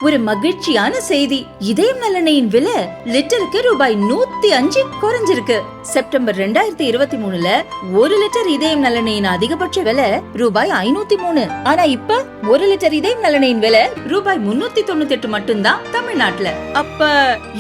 ஒரு மகிழ்ச்சியான செய்தி. இதயம் நலனையின் விலை லிட்டருக்கு ரூபாய் 105 குறைஞ்சிருக்கு. செப்டம்பர் 2023ல 1 லிட்டர் இதயம் நலனையின் அதிகபட்ச விலை ரூபாய் 503. ஆனா இப்ப 1 லிட்டர் இதயம் நலனையின் விலை ரூபாய் 398 மட்டும்தான் தமிழ்நாட்டுல. அப்ப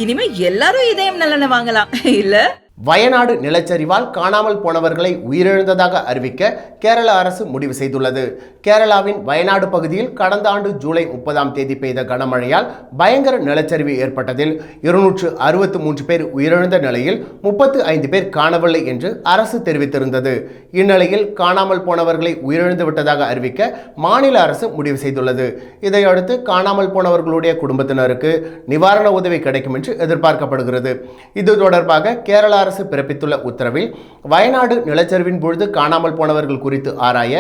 இனிமே எல்லாரும் இதயம் நலனை வாங்கலாம் இல்ல? வயநாடு நிலச்சரிவால் காணாமல் போனவர்களை உயிரிழந்ததாக அறிவிக்க கேரள அரசு முடிவு செய்துள்ளது. கேரளாவின் வயநாடு பகுதியில் கடந்த ஆண்டு ஜூலை 30ஆம் தேதி பெய்த கனமழையால் பயங்கர நிலச்சரிவு ஏற்பட்டதில் 263 பேர் உயிரிழந்த நிலையில் 35 பேர் காணவில்லை என்று அரசு தெரிவித்திருந்தது. இந்நிலையில் காணாமல் போனவர்களை உயிரிழந்து விட்டதாக அறிவிக்க மாநில அரசு முடிவு செய்துள்ளது. இதையடுத்து காணாமல் போனவர்களுடைய குடும்பத்தினருக்கு நிவாரண உதவி கிடைக்கும் என்று எதிர்பார்க்கப்படுகிறது. இது தொடர்பாக கேரள அரசு பிறப்பித்துள்ள உத்தரவில் வயநாடு நிலச்சரிவின் பொழுது காணாமல் போனவர்கள் குறித்து ஆராய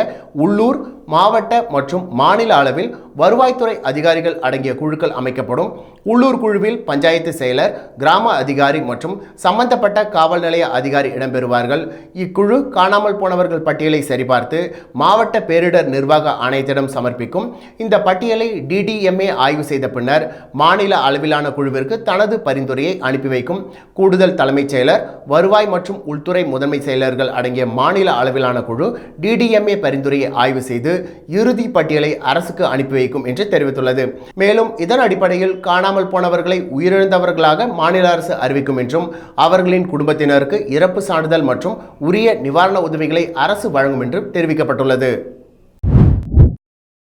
உள்ளூர், மாவட்ட மற்றும் மாநில அளவில் வருவாய்த்துறை அதிகாரிகள் அடங்கிய குழுக்கள் அமைக்கப்படும். உள்ளூர் குழுவில் பஞ்சாயத்து செயலர், கிராம அதிகாரி மற்றும் சம்பந்தப்பட்ட காவல் நிலைய அதிகாரி இடம்பெறுவார்கள். இக்குழு காணாமல் போனவர்கள் பட்டியலை சரிபார்த்து மாவட்ட பேரிடர் நிர்வாக ஆணையத்திடம் சமர்ப்பிக்கும். இந்த பட்டியலை DDMA ஆய்வு செய்த பின்னர் மாநில அளவிலான குழுவிற்கு தனது பரிந்துரையை அனுப்பி வைக்கும். கூடுதல் தலைமைச் செயலர், வருவாய் மற்றும் உள்துறை முதன்மை செயலர்கள் அடங்கிய மாநில அளவிலான குழு DDMA பரிந்துரையை ஆய்வு செய்து இறுதி பட்டியலை அரசுக்கு அனுப்பி வைக்கும் என்று தெரிவித்துள்ளது. மேலும் இதன் அடிப்படையில் காணாமல் போனவர்களை உயிரிழந்தவர்களாக மாநில அரசு அறிவிக்கும் என்றும் அவர்களின் குடும்பத்தினருக்கு இறப்பு சான்றிதழ் மற்றும் உரிய நிவாரண உதவிகளை அரசு வழங்கும் என்றும் தெரிவிக்கப்பட்டுள்ளது.